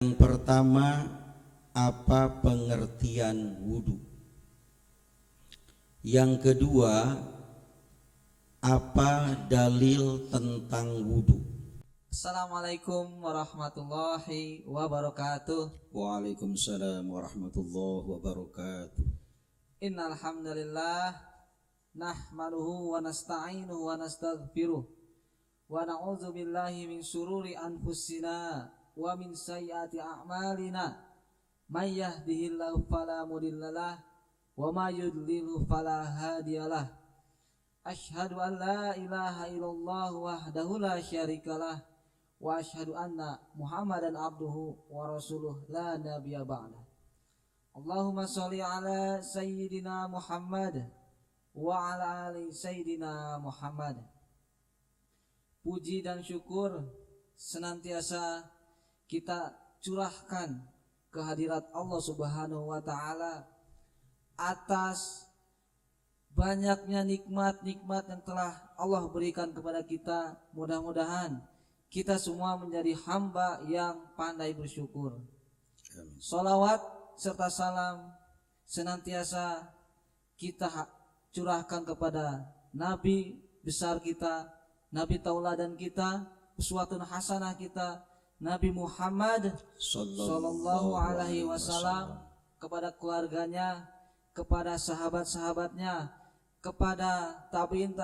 Yang pertama, apa pengertian wudu? Yang kedua, apa dalil tentang wudu? Assalamualaikum warahmatullahi wabarakatuh. Waalaikumsalam warahmatullahi wabarakatuh. Innal hamdalillah nahmaduhu wa nasta'inuhu wa nastaghfiruh wa na'udzu billahi min syururi anfusina wa min sayyiati a'malina. May yahdihillahu fala mudhillalah wa may yudlilhu fala hadiyalah. Asyhadu an la ilaha illallah wahdahu la syarikalah wa asyhadu anna Muhammadan abduhu wa rasuluh la nabiyya ba'dah. Allahumma sholli ala sayyidina Muhammad wa ala ali sayyidina Muhammad. Puji dan syukur senantiasa kita curahkan kehadirat Allah Subhanahu wa taala atas banyaknya nikmat-nikmat yang telah Allah berikan kepada kita. Mudah-mudahan kita semua menjadi hamba yang pandai bersyukur. Salawat serta salam senantiasa kita curahkan kepada Nabi besar kita, Nabi tauladan kita, uswatun hasanah kita, Nabi Muhammad sallallahu alaihi wasallam, kepada keluarganya, kepada sahabat-sahabatnya, kepada tabi'in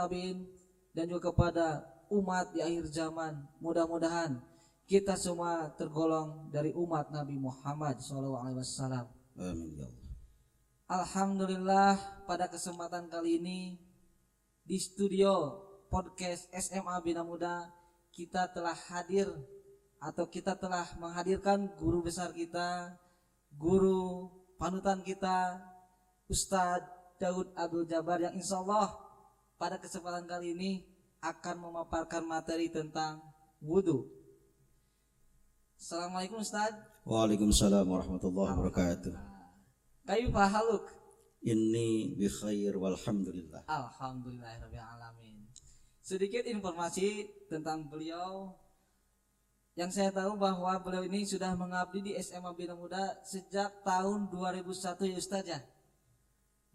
dan juga kepada umat di akhir zaman. Mudah-mudahan kita semua tergolong dari umat Nabi Muhammad SAW. Amin ya Allah. Alhamdulillah, pada kesempatan kali ini di studio podcast SMA Bina Muda kita telah menghadirkan guru besar kita, guru panutan kita, Ustadz Daud Abdul Jabar, yang insya Allah pada kesempatan kali ini akan memaparkan materi tentang wudu. Assalamualaikum Ustaz. Waalaikumsalam warahmatullahi wabarakatuh. Kaifa haluk? Inni bi khair walhamdulillah. Alhamdulillahirabbil alamin. Sedikit informasi tentang beliau. Yang saya tahu bahwa beliau ini sudah mengabdi di SMA Bina Muda sejak tahun 2001 ya Ustaz ya.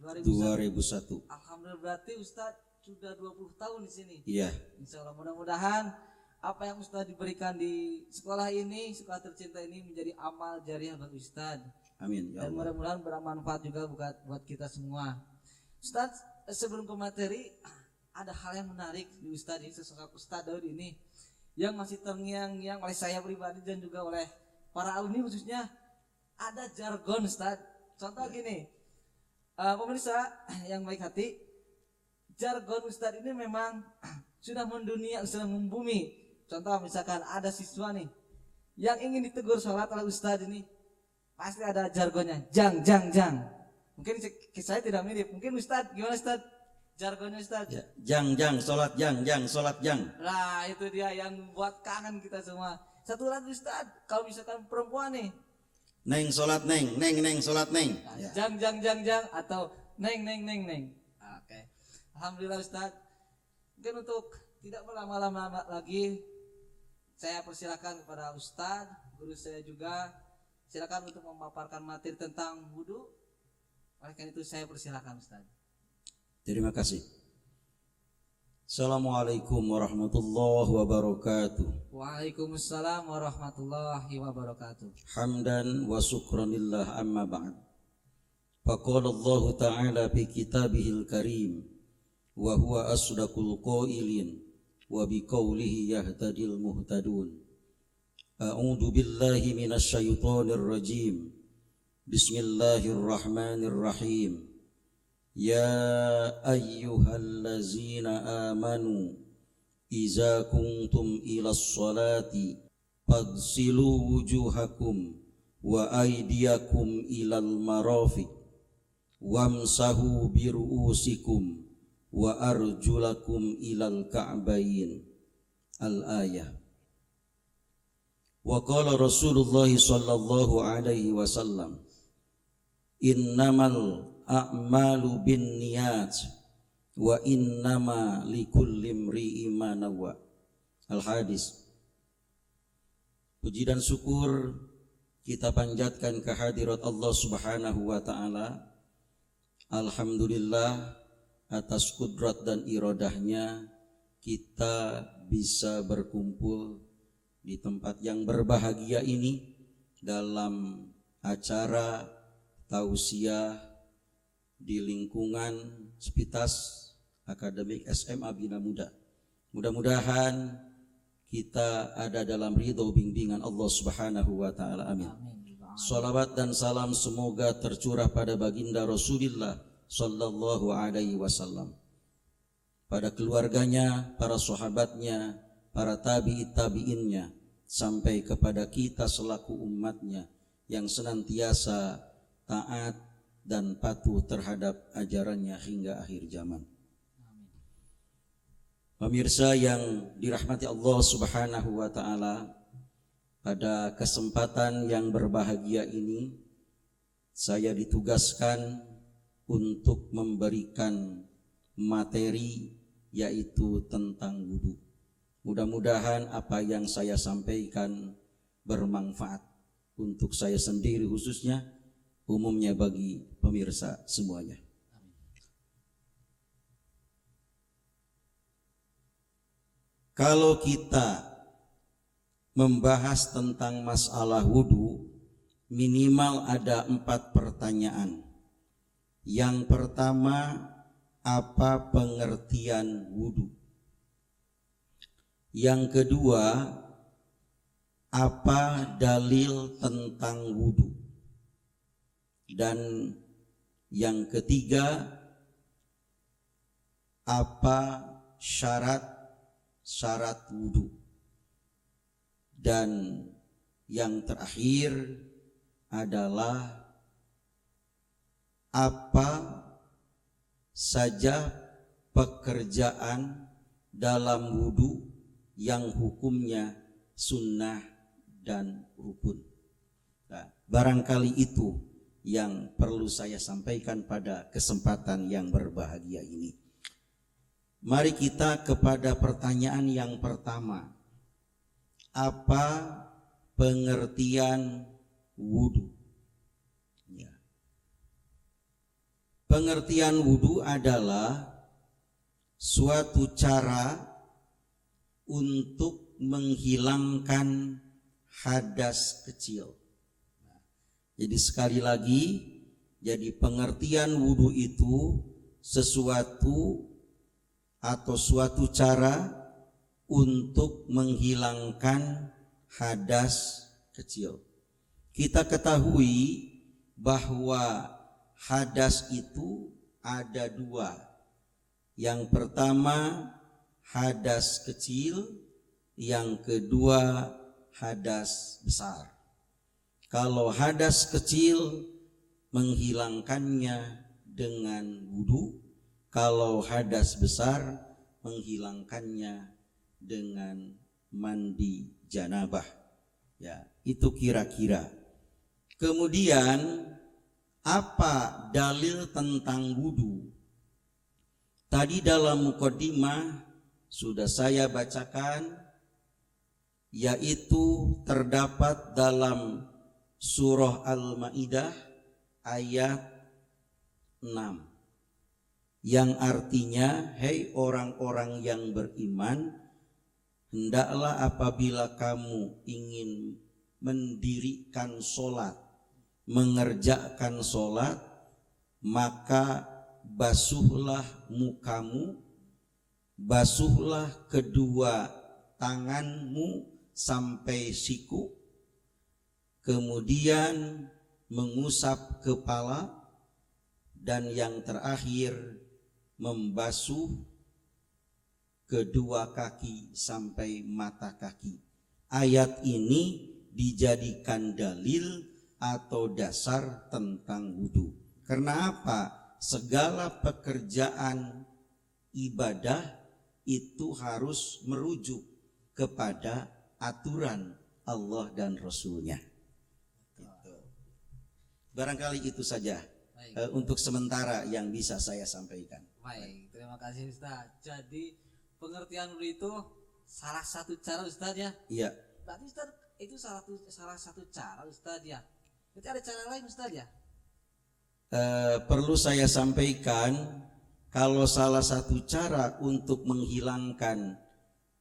2001. Alhamdulillah, berarti Ustaz sudah 20 tahun di sini. Iya. Insyaallah mudah-mudahan apa yang Ustaz diberikan di sekolah ini, sekolah tercinta ini, menjadi amal jariah bagi Ustaz. Amin ya Dan Allah. mudah-mudahan bermanfaat juga buat kita semua. Ustaz, sebelum ke materi, ada hal yang menarik di Ustaz ini, sosok Ustaz Daud ini yang masih terngiang-ngiang oleh saya pribadi dan juga oleh para alumni khususnya. Ada jargon Ustaz. Contoh gini, pemirsa yang baik hati, jargon Ustaz ini memang sudah mendunia, sudah membumi. Contoh misalkan ada siswa nih yang ingin ditegur sholat oleh Ustaz ini, pasti ada jargonnya, jang. Mungkin saya tidak mirip, mungkin Ustaz, gimana Ustaz jargonnya Ustaz? Ya, jang, sholat jang. Nah itu dia yang buat kangen kita semua. Satu lagi Ustaz, kalau misalkan perempuan nih, Neng sholat neng sholat neng. Ya. jang atau neng. Oke. Alhamdulillah Ustaz. Mungkin untuk tidak berlama-lama lagi, saya persilakan kepada Ustaz, guru saya juga, silakan untuk memaparkan materi tentang wudu. Oleh karena itu saya persilakan Ustaz. Terima kasih. Assalamualaikum warahmatullahi wabarakatuh. Waalaikumsalam warahmatullahi wabarakatuh. Hamdan wa syukranillah amma ba'd. Faqala Allah ta'ala fi kitabihil karim wa huwa asdaqul qailin wa biqaulihi yahtadil muhtadun. A'udzu billahi minasy syaithanir rajim. Bismillahirrahmanirrahim. Ya ayyuhallazina amanu iza kuntum ilas salati faghsilu wujuhakum wa aydiyakum ilal marafiq wamsahu biru'usikum wa arjulakum ilal ka'bayn. Al-ayah. Wa qala Rasulullah sallallahu alaihi wasallam, innamal a'malu binniyat wa innama likulli imri'in ma nawa. Al-hadis. Puji dan syukur kita panjatkan kehadirat Allah Subhanahu wa taala. Alhamdulillah atas kudrat dan iradahnya kita bisa berkumpul di tempat yang berbahagia ini dalam acara tausiah di lingkungan Spitas Akademik SMA Bina Muda. Mudah-mudahan kita ada dalam ridho bimbingan Allah Subhanahu wa taala. Amin. Salawat dan salam semoga tercurah pada baginda Rasulullah sallallahu alaihi wasallam, pada keluarganya, para sahabatnya, para tabi'innya, sampai kepada kita selaku umatnya yang senantiasa taat dan patuh terhadap ajarannya hingga akhir zaman. Pemirsa yang dirahmati Allah Subhanahu wa taala, pada kesempatan yang berbahagia ini saya ditugaskan untuk memberikan materi yaitu tentang wudu. Mudah-mudahan apa yang saya sampaikan bermanfaat untuk saya sendiri khususnya, umumnya bagi pemirsa semuanya. Kalau kita membahas tentang masalah wudu, minimal ada 4 pertanyaan. Yang pertama, apa pengertian wudu? Yang kedua, apa dalil tentang wudu? Dan yang ketiga, apa syarat wudu? Dan yang terakhir adalah apa saja pekerjaan dalam wudu yang hukumnya sunnah dan rukun. Nah, barangkali itu yang perlu saya sampaikan pada kesempatan yang berbahagia ini. Mari kita kepada pertanyaan yang pertama. Apa pengertian wudu? Ya. Pengertian wudu adalah suatu cara untuk menghilangkan hadas kecil. Jadi sekali lagi, jadi pengertian wudu itu sesuatu atau suatu cara untuk menghilangkan hadas kecil. Kita ketahui bahwa hadas itu ada 2. Yang pertama hadas kecil, yang kedua hadas besar. Kalau hadas kecil menghilangkannya dengan wudu, kalau hadas besar menghilangkannya dengan mandi janabah. Ya, itu kira-kira. Kemudian apa dalil tentang wudu? Tadi dalam mukaddimah sudah saya bacakan, yaitu terdapat dalam surah Al-Maidah ayat 6, yang artinya, hei orang-orang yang beriman, hendaklah apabila kamu ingin mendirikan sholat, mengerjakan sholat, maka basuhlah mukamu, basuhlah kedua tanganmu sampai siku, kemudian mengusap kepala, dan yang terakhir membasuh kedua kaki sampai mata kaki. Ayat ini dijadikan dalil atau dasar tentang wudu. Karena apa? Segala pekerjaan ibadah itu harus merujuk kepada aturan Allah dan Rasulnya. Barangkali itu saja untuk sementara yang bisa saya sampaikan. Baik, terima kasih Ustaz. Jadi pengertian wudu itu salah satu cara Ustaz ya. Iya. Berarti Ustaz itu salah satu cara Ustaz ya. Berarti ada cara lain Ustaz ya? Perlu saya sampaikan, kalau salah satu cara untuk menghilangkan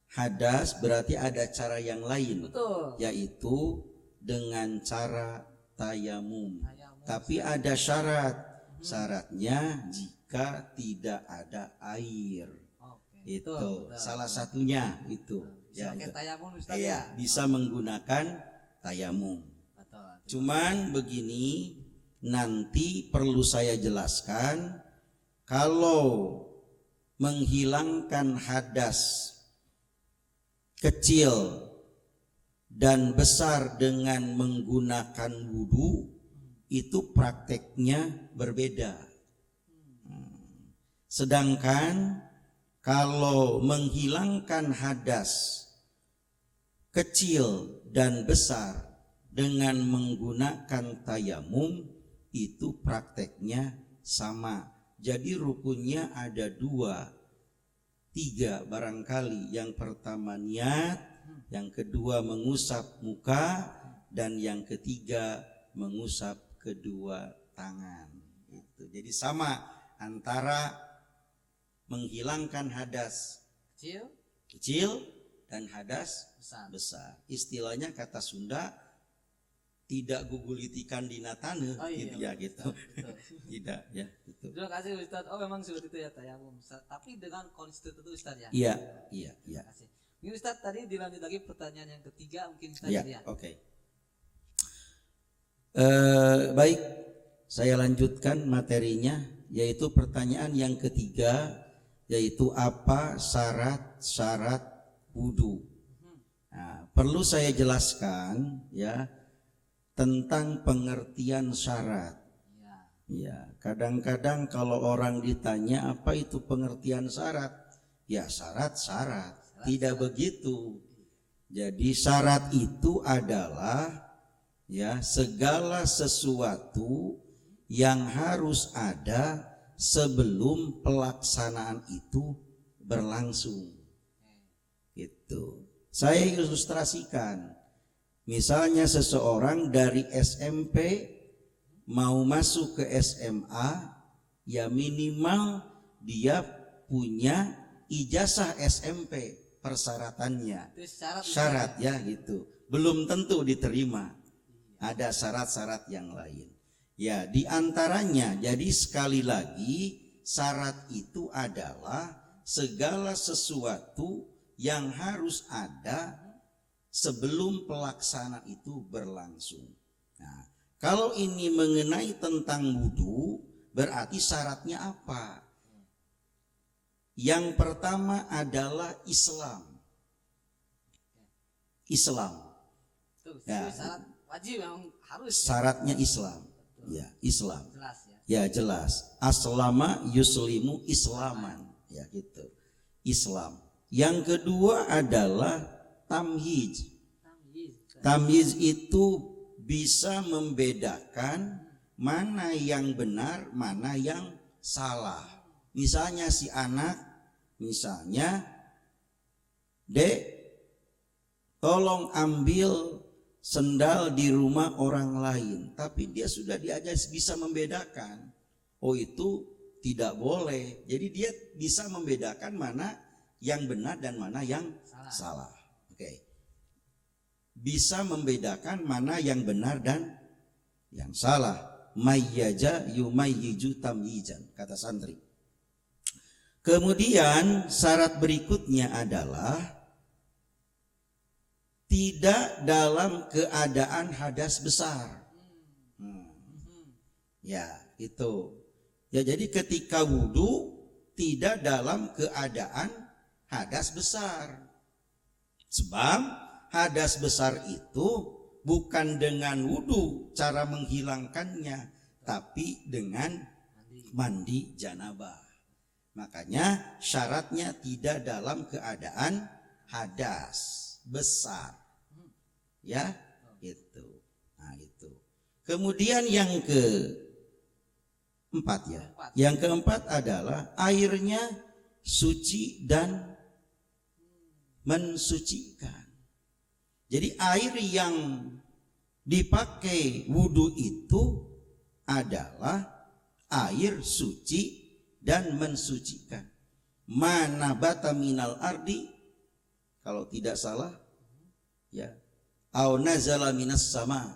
hadas berarti ada cara yang lain. Betul. Yaitu dengan cara tayamum. Tayamum. Tapi ada syarat. Syaratnya jika tidak ada air. Oke. Itu Betul. salah satunya itu. Bisa pakai tayamum Ustaz ya. Iya, bisa menggunakan tayamum. Betul. Cuman begini, nanti perlu saya jelaskan, kalau menghilangkan hadas kecil dan besar dengan menggunakan wudu itu prakteknya berbeda. Sedangkan kalau menghilangkan hadas kecil dan besar dengan menggunakan tayamum itu prakteknya sama. Jadi rukunnya ada 2, 3 barangkali. Yang pertama niat, yang kedua mengusap muka, dan yang ketiga mengusap kedua tangan. Jadi sama antara menghilangkan hadas kecil dan hadas besar. Istilahnya kata Sunda, tidak gugulitikan dina taneuh gitu ya gitu. Tidak ya gitu. Terima kasih Ustaz. Oh memang seperti itu ya tayamum Ustaz. Tapi dengan konsep itu Ustaz ya. Iya. Terima kasih. Mungkin Ustaz tadi dilanjut lagi pertanyaan yang ketiga mungkin Ustaz ya. Oke. Baik, saya lanjutkan materinya, yaitu pertanyaan yang ketiga, yaitu apa syarat wudu. Nah, perlu saya jelaskan ya tentang pengertian syarat. Ya, kadang-kadang kalau orang ditanya apa itu pengertian syarat, ya syarat. Tidak begitu. Jadi syarat itu adalah ya segala sesuatu yang harus ada sebelum pelaksanaan itu berlangsung. Gitu. Saya ilustrasikan. Misalnya seseorang dari SMP mau masuk ke SMA, ya minimal dia punya ijazah SMP, persyaratannya. Syarat ya gitu. Belum tentu diterima. Ada syarat-syarat yang lain. Ya, di antaranya jadi sekali lagi syarat itu adalah segala sesuatu yang harus ada sebelum pelaksana itu berlangsung. Nah, kalau ini mengenai tentang wudu, berarti syaratnya apa? Yang pertama adalah Islam. Ya, syarat wajib yang harus. Syaratnya Islam. Ya, Islam. Jelas ya. Ya, jelas. Aslama yuslimu islaman. Ya, gitu. Islam. Yang kedua adalah tamyiz. Tamyiz itu bisa membedakan mana yang benar, mana yang salah. Misalnya si anak, misalnya, Dek, tolong ambil sendal di rumah orang lain. Tapi dia sudah diajar bisa membedakan. Oh itu tidak boleh. Jadi dia bisa membedakan mana yang benar dan mana yang salah. Oke. Bisa membedakan mana yang benar dan yang salah. Mayyaja yumayyiju tamyizan, kata santri. Kemudian syarat berikutnya adalah tidak dalam keadaan hadas besar. Ya, itu. Ya, jadi ketika wudu tidak dalam keadaan hadas besar. Sebab hadas besar itu bukan dengan wudu cara menghilangkannya, tapi dengan mandi janabah. Makanya syaratnya tidak dalam keadaan hadas besar. Ya, itu. Nah, itu. Kemudian yang keempat ya. Yang keempat adalah airnya suci dan mensucikan. Jadi air yang dipakai wudhu itu adalah air suci dan mensucikan. Mana bata minal ardi, kalau tidak salah ya, au nazala minas sama.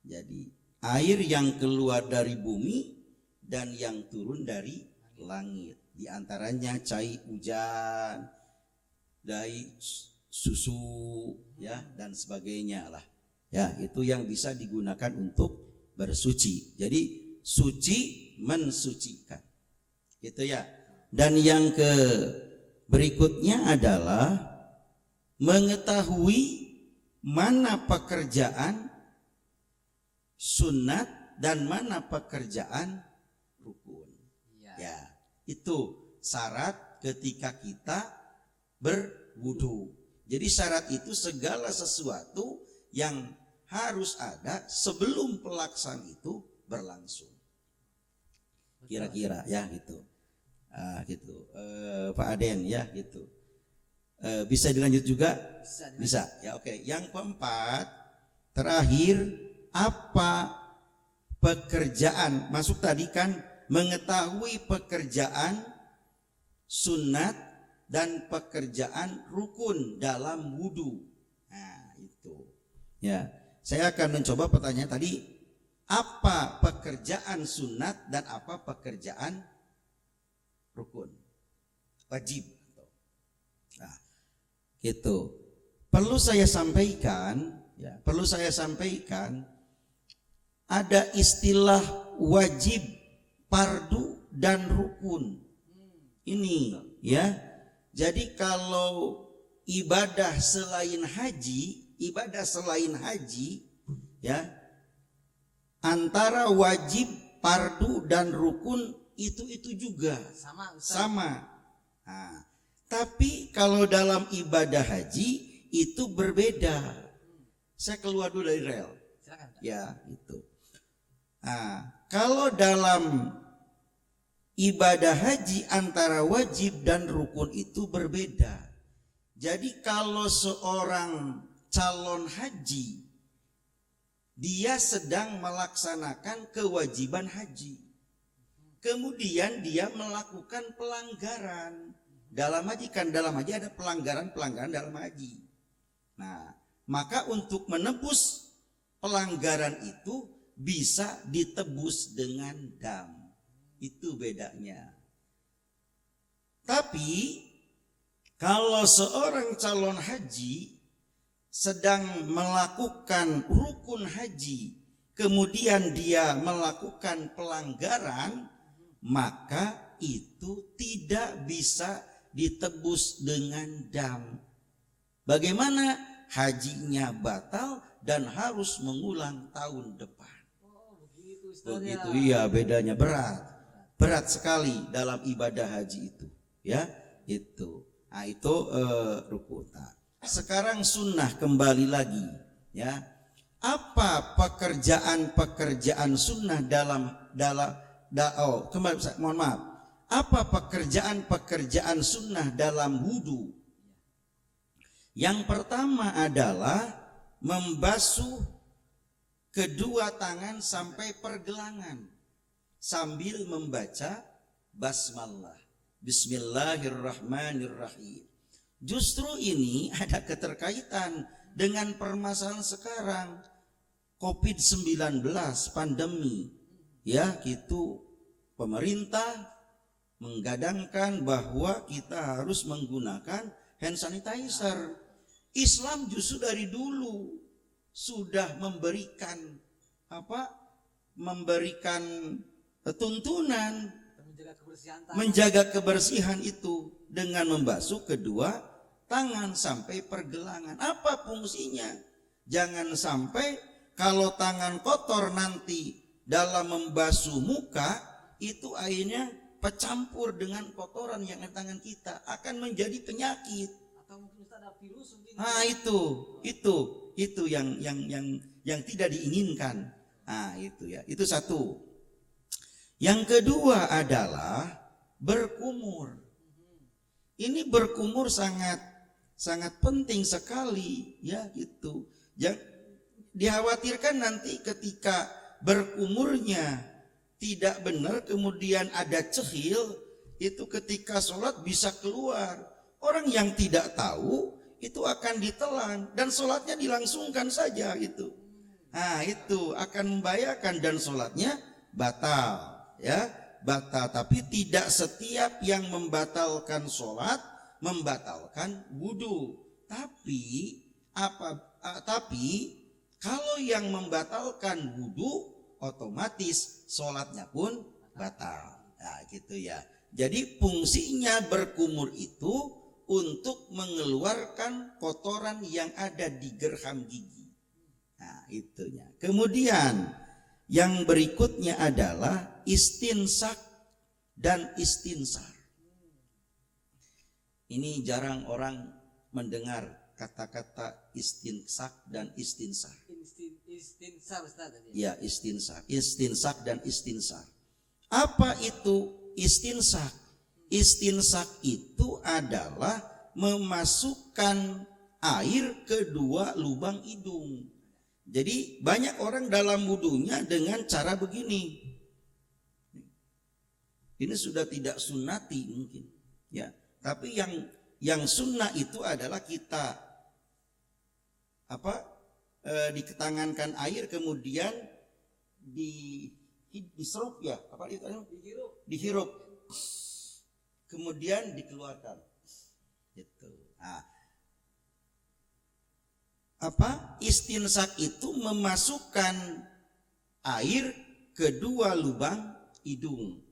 Jadi air yang keluar dari bumi dan yang turun dari langit. Di antaranya cai hujan, dari susu ya dan sebagainya lah. Ya, itu yang bisa digunakan untuk bersuci. Jadi suci mensucikan. Gitu ya. Dan yang berikutnya adalah mengetahui mana pekerjaan sunat dan mana pekerjaan rukun. Ya, itu syarat ketika kita berwudu. Jadi syarat itu segala sesuatu yang harus ada sebelum pelaksanaan itu berlangsung. Kira-kira ya gitu. Gitu. Pak Aden ya gitu. Bisa dilanjut juga? Bisa. Ya oke. Yang keempat, terakhir, apa pekerjaan? Masuk tadi kan mengetahui pekerjaan sunat dan pekerjaan rukun dalam wudu. Nah, itu. Ya, saya akan mencoba pertanyaan tadi, apa pekerjaan sunat dan apa pekerjaan rukun? Wajib. Nah, gitu. Perlu saya sampaikan, ya, ada istilah wajib, fardu dan rukun. Ini ya. Jadi kalau ibadah selain haji ya, antara wajib, fardu dan rukun itu juga sama. Nah, tapi kalau dalam ibadah haji itu berbeda. Saya keluar dulu dari rel. Ya, itu. Nah, kalau dalam ibadah haji antara wajib dan rukun itu berbeda. Jadi kalau seorang calon haji dia sedang melaksanakan kewajiban haji, kemudian dia melakukan pelanggaran dalam haji, kan dalam haji ada pelanggaran dalam haji. Nah, maka untuk menebus pelanggaran itu bisa ditebus dengan dam. Itu bedanya. Tapi kalau seorang calon haji sedang melakukan rukun haji, kemudian dia melakukan pelanggaran, maka itu tidak bisa ditebus dengan dam. Bagaimana? Hajinya batal dan harus mengulang tahun depan. Begitu, iya, bedanya berat sekali dalam ibadah haji itu, ya, itu. Nah, itu rukun. Sekarang sunnah kembali lagi, ya. Apa pekerjaan sunnah mohon maaf. Apa pekerjaan sunnah dalam wudu? Yang pertama adalah membasuh kedua tangan sampai pergelangan sambil membaca basmalah, bismillahirrahmanirrahim. Justru ini ada keterkaitan dengan permasalahan sekarang, COVID-19, pandemi. Ya, itu pemerintah menggadangkan bahwa kita harus menggunakan hand sanitizer. Islam justru dari dulu sudah memberikan tuntunan menjaga kebersihan itu dengan membasuh kedua tangan sampai pergelangan. Apa fungsinya? Jangan sampai kalau tangan kotor nanti dalam membasuh muka itu airnya bercampur dengan kotoran yang ada tangan kita, akan menjadi penyakit. Atau mungkin ada virus mungkin. Nah, itu yang tidak diinginkan. Nah, itu ya. Itu satu. Yang kedua adalah berkumur. Ini berkumur sangat sangat penting sekali ya itu. Yang dikhawatirkan nanti ketika berkumurnya tidak benar kemudian ada cehil, itu ketika sholat bisa keluar. Orang yang tidak tahu itu akan ditelan dan sholatnya dilangsungkan saja gitu. Nah itu akan membahayakan dan sholatnya batal ya, batal. Tapi tidak setiap yang membatalkan sholat membatalkan wudhu. Tapi kalau yang membatalkan wudhu otomatis sholatnya pun batal. Nah gitu ya. Jadi fungsinya berkumur itu untuk mengeluarkan kotoran yang ada di gerham gigi. Nah itunya. Kemudian yang berikutnya adalah istinsak dan istinsar. Ini jarang orang mendengar kata-kata istinsak dan istinsar. Istinsar Ustaz. Ya istinsak. Istinsak dan istinsar. Apa itu istinsak? Istinsak itu adalah memasukkan air ke dua lubang hidung. Jadi banyak orang dalam wudunya dengan cara begini. Ini sudah tidak sunnati mungkin, ya. Tapi yang sunnah itu adalah kita diketangankan air kemudian diserup ya, apa itu? Dihirup. Kemudian dikeluarkan. Gitu. Nah, istinsak itu memasukkan air ke dua lubang hidung.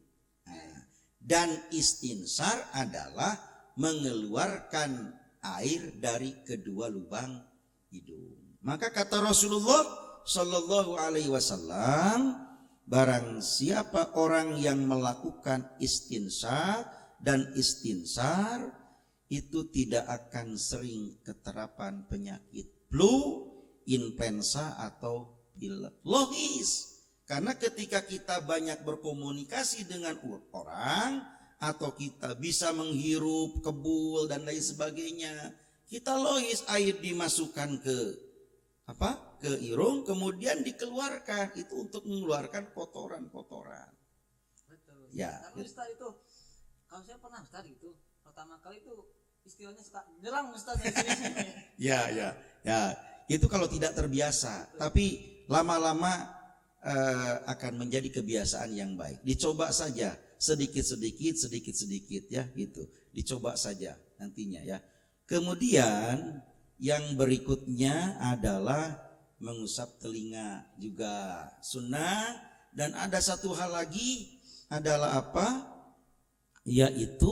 Nah, dan istinsar adalah mengeluarkan air dari kedua lubang hidung. Maka kata Rasulullah Shallallahu Alaihi Wasallam, barang siapa orang yang melakukan istinsak dan istinsar itu tidak akan sering keterapan penyakit flu, influenza atau pilek. Logis, karena ketika kita banyak berkomunikasi dengan orang atau kita bisa menghirup kebul dan lain sebagainya, kita logis air dimasukkan ke hidung kemudian dikeluarkan, itu untuk mengeluarkan kotoran-kotoran. Betul. Ya. Tapi Ustaz itu, kalau saya pernah Ustaz itu pertama kali itu istilahnya suka nyerang Ustaz di sini. Ya. Itu kalau tidak terbiasa, tapi lama-lama akan menjadi kebiasaan yang baik. Dicoba saja sedikit ya gitu. Dicoba saja nantinya ya. Kemudian yang berikutnya adalah mengusap telinga, juga sunnah. Dan ada satu hal lagi adalah apa? Yaitu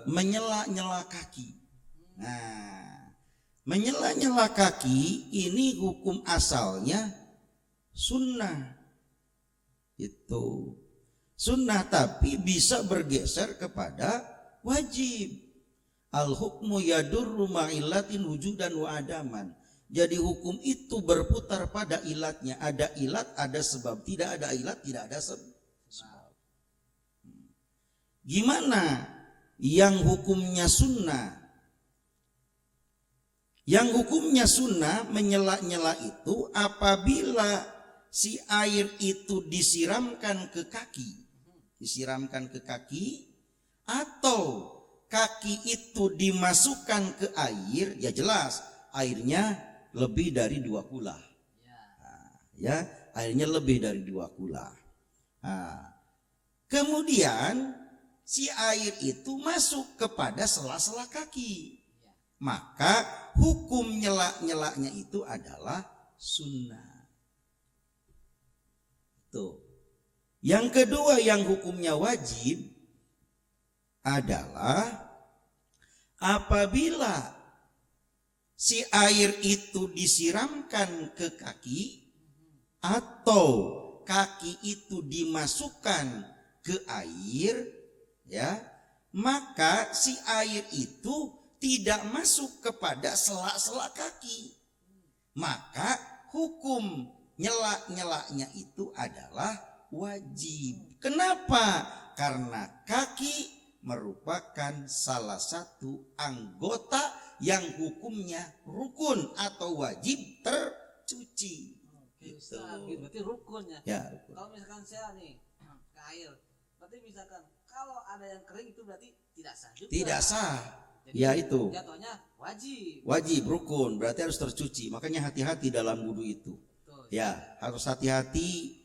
menyela-nyela kaki. Nah, menyela-nyela kaki ini hukum asalnya sunnah. Itu sunnah tapi bisa bergeser kepada wajib. Al-hukmu yadurru ma'illatin wujudan wa adaman. Jadi hukum itu berputar pada ilatnya. Ada ilat, ada sebab. Tidak ada ilat, tidak ada sebab. Gimana yang hukumnya sunnah? Yang hukumnya sunnah menyela-nyela itu apabila si air itu disiramkan ke kaki. Disiramkan ke kaki atau kaki itu dimasukkan ke air, ya jelas airnya lebih dari 2 kula. Ya, airnya lebih dari 2 kula. Nah, kemudian si air itu masuk kepada sela-sela kaki. Maka hukum nyela-nyelanya itu adalah sunnah. Tuh. Yang kedua yang hukumnya wajib adalah apabila si air itu disiramkan ke kaki atau kaki itu dimasukkan ke air, ya, maka si air itu tidak masuk kepada sela-sela kaki. Maka hukum nyela-nyelanya itu adalah wajib. Kenapa? Karena kaki merupakan salah satu anggota yang hukumnya rukun atau wajib tercuci. Oke, Ustaz, gitu. Berarti rukunnya. Ya, rukun. Kalau misalkan saya nih ke air, berarti misalkan kalau ada yang kering itu berarti tidak sah juga. Tidak sah. Jadi Ya itu. jatuhnya wajib. Wajib rukun, berarti harus tercuci. Makanya hati-hati dalam wudhu itu. Betul. Ya, harus hati-hati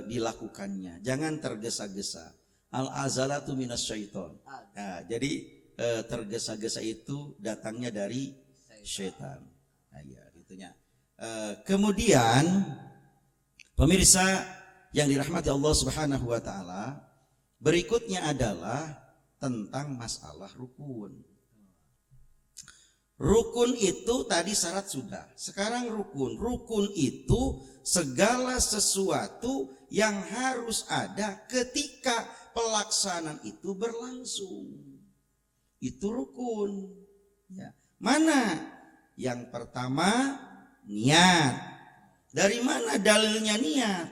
dilakukannya. Jangan tergesa-gesa. Al-azalatu minas syaiton. Nah, jadi tergesa-gesa itu datangnya dari syaitan. Nah, ya, itunya. Kemudian pemirsa yang dirahmati Allah Subhanahu wa taala, berikutnya adalah tentang masalah rukun. Rukun itu tadi syarat sudah. Sekarang rukun. Rukun itu segala sesuatu yang harus ada ketika pelaksanaan itu berlangsung. Itu rukun. Ya. Mana? Yang pertama niat. Dari mana dalilnya niat?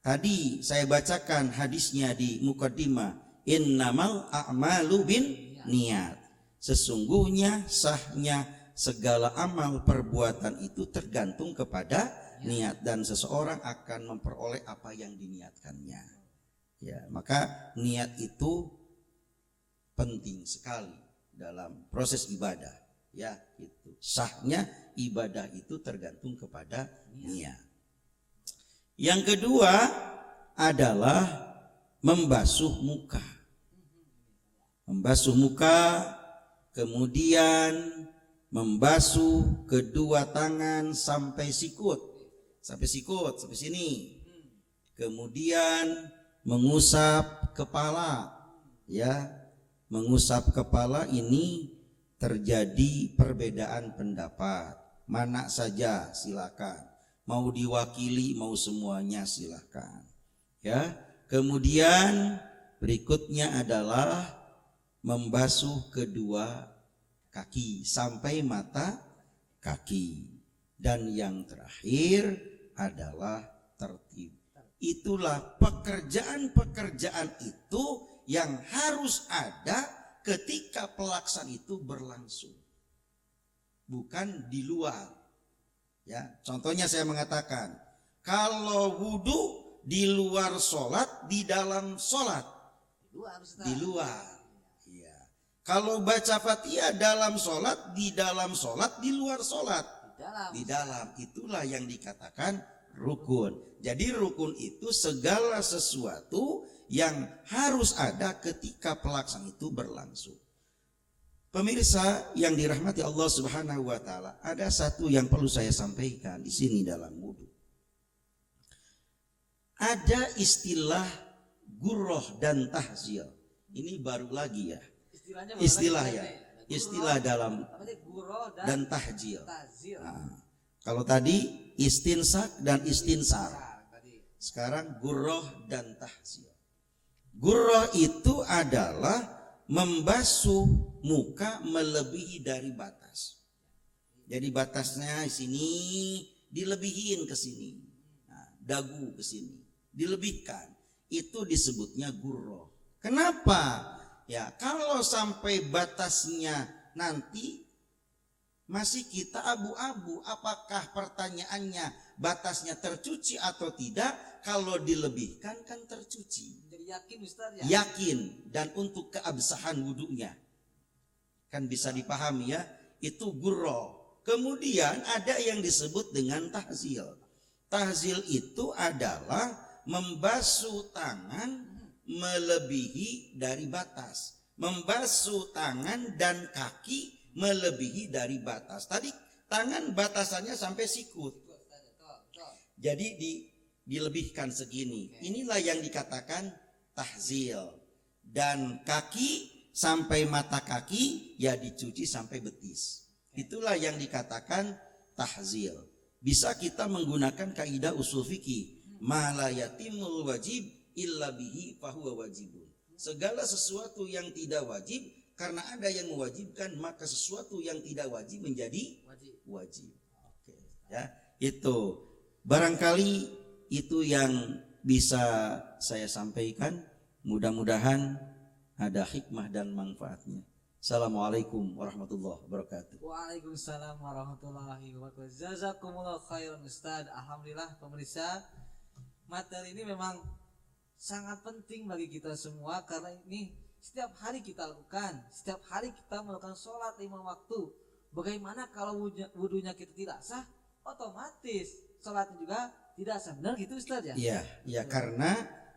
Tadi saya bacakan hadisnya di mukaddimah. Innamal a'malu bin niat. Sesungguhnya sahnya segala amal perbuatan itu tergantung kepada niat, dan seseorang akan memperoleh apa yang diniatkannya. Ya, maka niat itu penting sekali dalam proses ibadah. Ya, itu sahnya ibadah itu tergantung kepada niat. Yang kedua adalah membasuh muka. Membasuh muka, kemudian membasuh kedua tangan sampai sikut. Sampai sini. Kemudian mengusap kepala. Ya, mengusap kepala ini terjadi perbedaan pendapat. Mana saja silakan. Mau diwakili, mau semuanya silakan. Ya. Kemudian berikutnya adalah membasuh kedua kaki sampai mata kaki. Dan yang terakhir adalah tertib. Itulah pekerjaan-pekerjaan itu yang harus ada ketika pelaksanaan itu berlangsung. Bukan di luar. Ya, contohnya saya mengatakan, kalau wudhu di luar sholat, di dalam sholat. Di luar. Kalau baca Fatihah dalam sholat, di dalam sholat, di luar sholat. Di dalam. Itulah yang dikatakan rukun. Jadi rukun itu segala sesuatu yang harus ada ketika pelaksanaan itu berlangsung. Pemirsa yang dirahmati Allah Subhanahu wa taala, ada satu yang perlu saya sampaikan di sini dalam wudhu. Ada istilah gurroh dan tahzil. Ini baru lagi ya. Istilah dalam dan tahjil. Nah, kalau tadi istinsak dan istinsar, sekarang gurroh dan tahzil. Gurroh itu adalah membasuh muka melebihi dari batas. Jadi batasnya di sini dilebihin ke sini, nah, dagu ke sini dilebihkan. Itu disebutnya gurroh. Kenapa? Ya, kalau sampai batasnya nanti masih kita abu-abu, apakah pertanyaannya batasnya tercuci atau tidak? Kalau dilebihkan kan tercuci. Jadi yakin Ustaz ya? Yakin, dan untuk keabsahan wudunya kan bisa dipahami ya. Itu gurroh. Kemudian ada yang disebut dengan tahzil. Tahzil itu adalah membasuh tangan melebihi dari batas, membasuh tangan dan kaki melebihi dari batas. Tadi tangan batasannya sampai sikut, jadi dilebihkan segini. Inilah yang dikatakan tahzil. Dan kaki sampai mata kaki ya dicuci sampai betis. Itulah yang dikatakan tahzil. Bisa kita menggunakan kaidah usul fikih, ma la yatimul wajib illa bihi fahuwa wajibun. Segala sesuatu yang tidak wajib karena ada yang mewajibkan, maka sesuatu yang tidak wajib menjadi wajib. Oke, ya. Itu barangkali itu yang bisa saya sampaikan. Mudah-mudahan ada hikmah dan manfaatnya. Assalamualaikum warahmatullahi wabarakatuh. Waalaikumsalam warahmatullahi wabarakatuh. Jazakumullah khairan Ustaz. Alhamdulillah pemirsa, materi ini memang sangat penting bagi kita semua karena ini setiap hari kita lakukan, setiap hari kita melakukan sholat 5 waktu. Bagaimana kalau wudunya kita tidak sah, otomatis sholatnya juga tidak sah. Benar gitu Ustaz ya? Iya, ya karena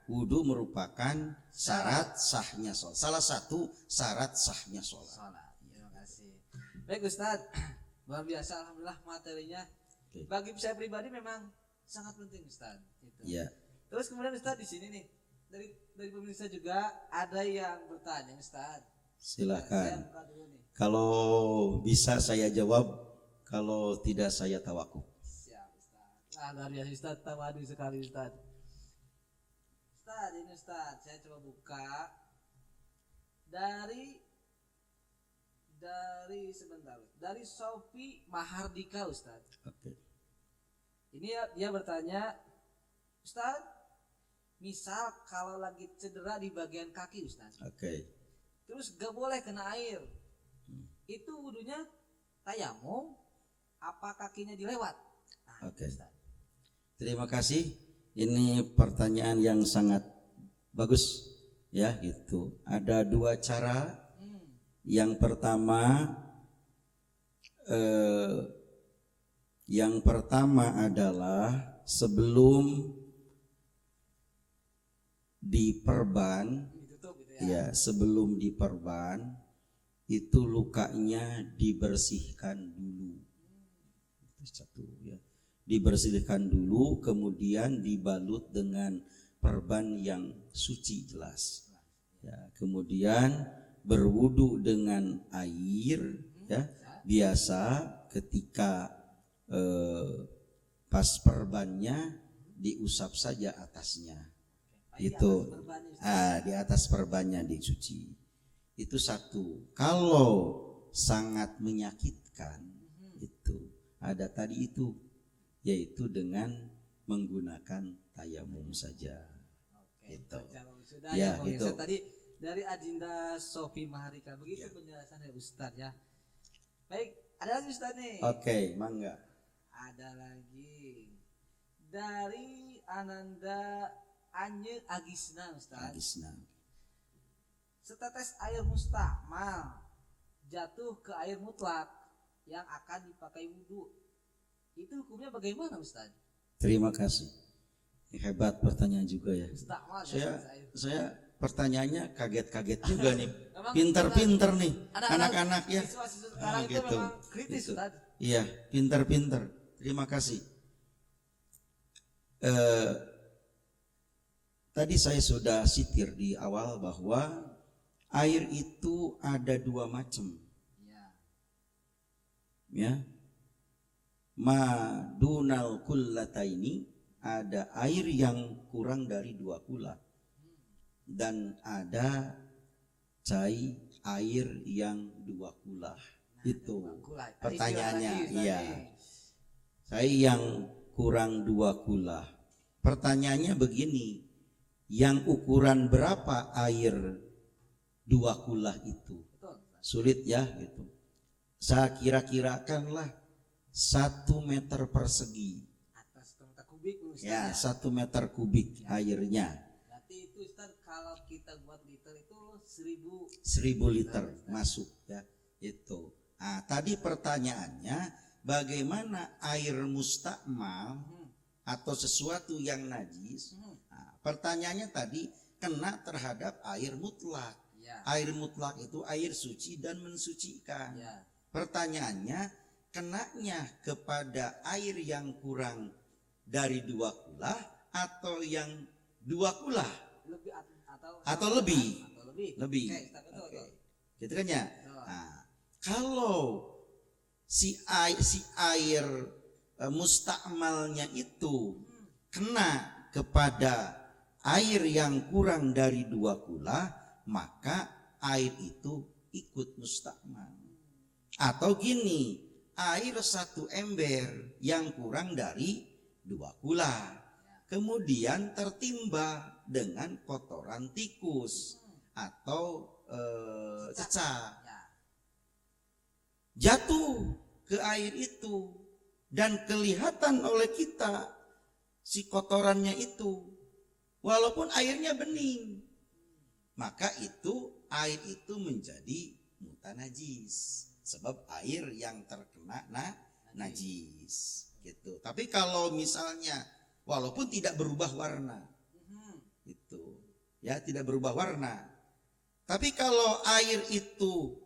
wudu merupakan syarat sahnya sholat. Salah satu syarat sahnya sholat. Sholat. Terima kasih. Baik Ustaz, luar biasa alhamdulillah materinya. Oke. Bagi saya pribadi memang sangat penting Ustaz. Gitu. Iya. Terus kemudian Ustaz di sini nih dari pemirsa juga ada yang bertanya Ustaz. Saya Silakan. buka dulu nih. Kalau bisa saya jawab, kalau tidak saya tawakuf. Siap Ustaz. Luar biasa Ustaz, tawadu sekali Ustaz. Ustaz, ini Ustaz, saya coba buka dari sebentar. Dari Sofi Mahardika Ustaz. Oke. Ini dia bertanya, Ustaz, misal kalau lagi cedera di bagian kaki Ustaz, Oke. terus gak boleh kena air, itu wudunya tayamum, apa kakinya dilewat? Nah, Oke. Ustaz. Terima kasih. Ini pertanyaan yang sangat bagus ya gitu. Ada dua cara. Yang pertama adalah sebelum diperban, Ditutup gitu ya. ya sebelum diperban itu lukanya dibersihkan dulu. Itu satu ya. Dibersihkan dulu, kemudian dibalut dengan perban yang suci jelas. Ya, kemudian berwudu dengan air, ya biasa ketika pas perbannya diusap saja atasnya, itu di atas perbannya dicuci. Itu satu. Kalau sangat menyakitkan, itu ada tadi itu, yaitu dengan menggunakan tayamum saja. Oke, Gitu. sudah Ya, ya, pemirsa. gitu. Tadi dari Adinda Sofi Maharika begitu penjelasan dari Ustaz ya. Baik, ada lagi Ustaz nih. Oke, mangga. Ada lagi dari Ananda Anye Agisna Ustaz. Agisna. Setetes air mustakmal jatuh ke air mutlak yang akan dipakai wudhu, itu hukumnya bagaimana Ustaz? Terima kasih. Ini hebat pertanyaan juga ya. Mustakmal Saya pertanyaannya kaget-kaget juga nih. Memang Pinter-pinter nih anak-anak anak-anak ya. siswa-siswa sekarang itu gitu. memang kritis Gitu. Ustaz. Iya, pinter-pinter. Terima kasih. Tadi saya sudah sitir di awal bahwa air itu ada dua macam. Iya. Ya. Madunal kullataini, ada air yang kurang dari 2 kula. Dan ada cai air yang 2 kula. Itu pertanyaannya. Iya. Cai yang kurang 2 kula. Pertanyaannya begini, yang ukuran berapa air 2 kula itu? Betul. Sulit ya gitu. Saya kira-kirakanlah 1 meter persegi. Atas meter kubik Ustaz. Ya, 1 meter kubik airnya. Berarti itu Ustaz kalau kita buat liter itu 1000. 1000 liter masuk ya. Itu. Nah, tadi pertanyaannya bagaimana air mustakmal atau sesuatu yang najis? Nah, pertanyaannya tadi kena terhadap air mutlak. Ya. Air mutlak itu air suci dan mensucikan. Ya. Pertanyaannya, kenanya kepada air yang kurang dari 2 kula atau yang 2 kula Lebih atau lebih? Lebih. Oke, Oke. gitu kan ya. Betul. Nah, kalau si air mustakmalnya itu kena kepada air yang kurang dari 2 kula, maka air itu ikut mustakmal. Atau gini, air 1 ember yang kurang dari 2 kula, kemudian tertimba dengan kotoran tikus atau cecak. Ya. Jatuh ke air itu dan kelihatan oleh kita si kotorannya itu, walaupun airnya bening, maka itu air itu menjadi mutanajis, sebab air yang terkena najis gitu. Tapi kalau misalnya walaupun tidak berubah warna, itu ya tidak berubah warna, tapi kalau air itu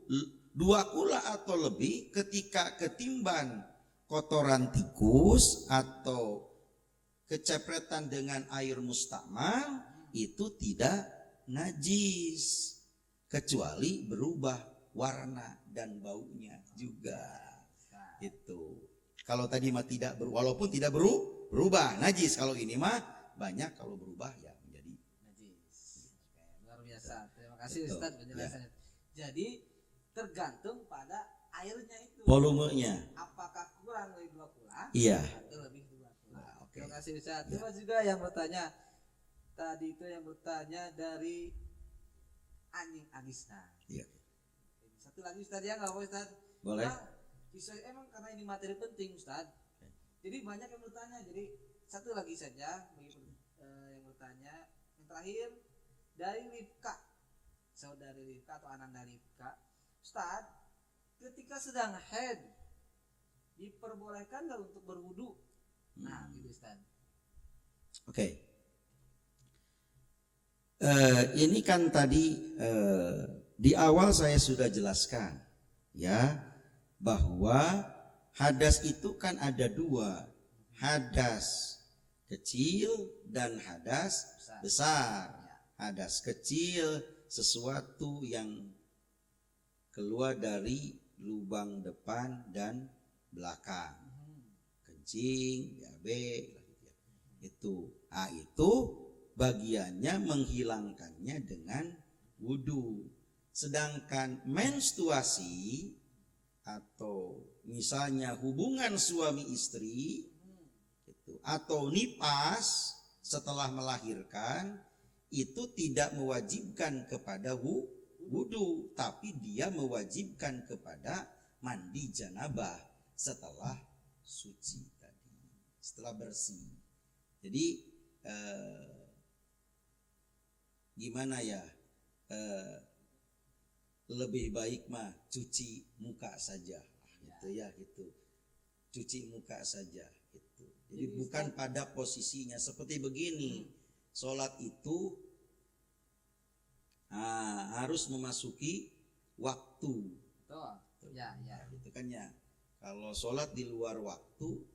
2 kula atau lebih, ketika ketimbang kotoran tikus atau kecepretan dengan air mustakmal, itu tidak najis kecuali berubah warna dan baunya juga. Itu kalau tadi mah tidak walaupun tidak berubah najis, kalau ini mah banyak kalau berubah ya menjadi najis. Oke, luar biasa. Terima kasih Betul, Ustadz penjelasannya. Jadi tergantung pada airnya itu. volumenya. Apakah kurang dari 2 kula? Iya. Atau lebih 2 kula. Oke. Terima kasih Ustadz. Terima juga yang bertanya. Tadi itu yang bertanya dari Anjing Agisna. Iya. Satu lagi Ustadz ya, nggak apa Ustadz? Boleh. Nah, emang karena ini materi penting Ustadz. Jadi banyak yang bertanya. Jadi satu lagi saja bagi yang bertanya. Yang terakhir dari Rifka, saudari Rifka atau Ananda Rifka. Ustadz, ketika sedang haid diperbolehkan nggak untuk berwudu? Nah, gitu Ustadz. Oke. Ini kan tadi di awal saya sudah jelaskan ya, bahwa hadas itu kan ada 2, hadas kecil dan hadas besar. Hadas kecil sesuatu yang keluar dari lubang depan dan belakang, kencing, BAB, itu. Itu bagiannya menghilangkannya dengan wudhu. Sedangkan menstruasi atau misalnya hubungan suami istri itu, atau nipas setelah melahirkan, itu tidak mewajibkan kepada wudhu, tapi dia mewajibkan kepada mandi janabah setelah suci tadi, setelah bersih. Jadi gimana ya, lebih baik mah cuci muka saja gitu ya, gitu, cuci muka saja gitu. Jadi bukan pada posisinya seperti begini. Sholat itu harus memasuki waktu. Betul. Ya. Gitu kan ya. Kalau sholat di luar waktu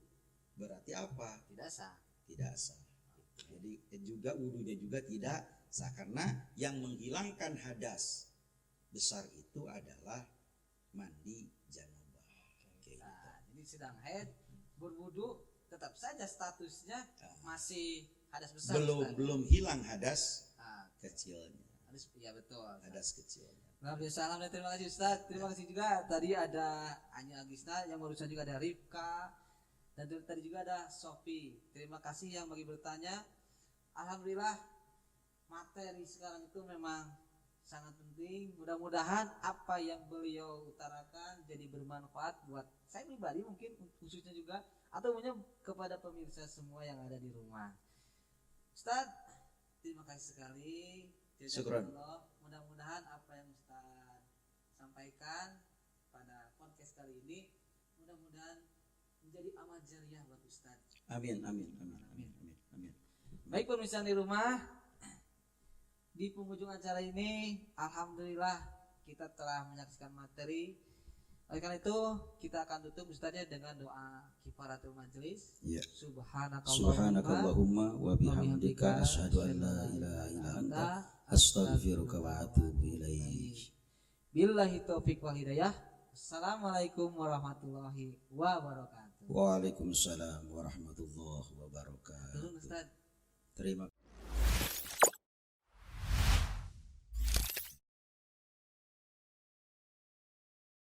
berarti apa? Tidak sah. Tidak sah. Jadi juga wudhunya juga tidak sah, karena yang menghilangkan hadas besar itu adalah mandi janabah. Nah, jadi sedang haid berwudu tetap saja statusnya masih hadas besar. Belum hilang hadas kecilnya. Ya betul. Hadas kecilnya. Nah, salam dan terima kasih Ustaz. Terima kasih juga tadi ada Anya Agisna, yang barusan juga ada Rifka, dan tadi juga ada Sofi. Terima kasih yang bagi bertanya. Alhamdulillah materi sekarang itu memang sangat penting. Mudah-mudahan apa yang beliau utarakan jadi bermanfaat buat saya pribadi, mungkin khususnya juga, atau punya kepada pemirsa semua yang ada di rumah. Ustaz, terima kasih sekali. Syukran. Mudah-mudahan apa yang Ustaz sampaikan pada podcast kali ini mudah-mudahan menjadi amal jariah buat Ustaz. Amin. Baik pemirsa di rumah, di penghujung acara ini alhamdulillah kita telah menyaksikan materi. Oleh karena itu kita akan tutup Ustaznya dengan doa kifaratul majelis. Ya. Subhanakallahumma wa bihamdika asyhadu an la ilaha illa anta astaghfiruka wa atubu ilaik. Billahi taufiq wal hidayah. Assalamualaikum warahmatullahi wabarakatuh. Waalaikumsalam warahmatullahi wabarakatuh. Ustaz. Terima